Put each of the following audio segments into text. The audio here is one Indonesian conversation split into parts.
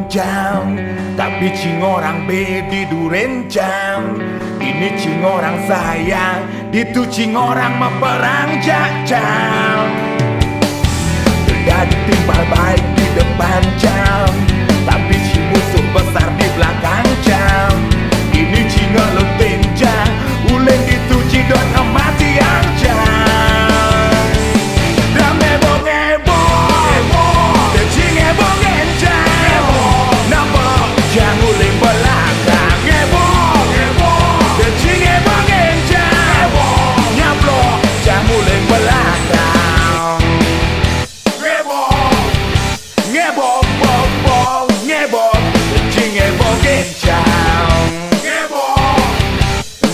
panjang, tapi cing orang bedi durencang. Ini cing orang sayang, itu cing orang meperang jajang. Tidak ditimpal baik di depan jam, tapi cing musuh besar di belakang jam. Ini cing ngelut tenjang, uleng itu cidot emas yang jam.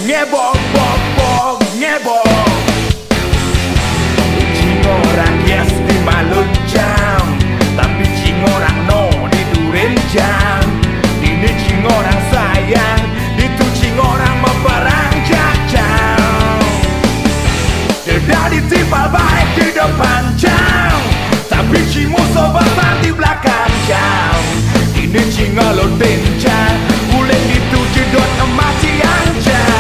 Ngebok, bok, bok, ngebok. Cing orang yes di Malunjang, tapi cing orang no di Durenjang. Ini cing orang sayang, itu cing orang meperang jajang. Tidak ditimpal baik di depan jam, tapi cing musuh besar di belakang jam. Ini cing ngelut tenjang, uleng itu jedot emas yang jam.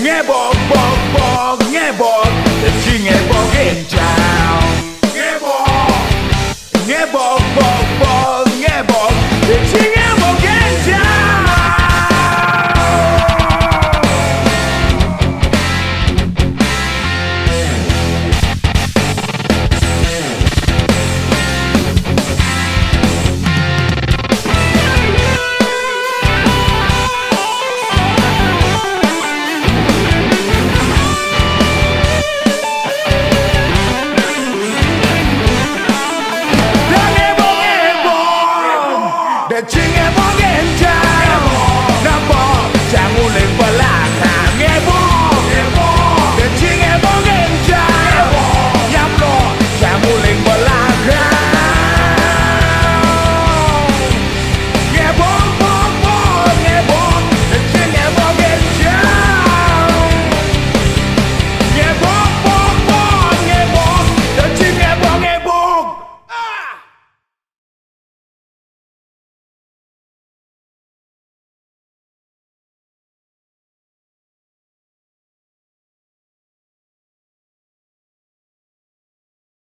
Ngebok, bok, bok, ngebok, cing ngebok genjang. Ngebok, ngebok.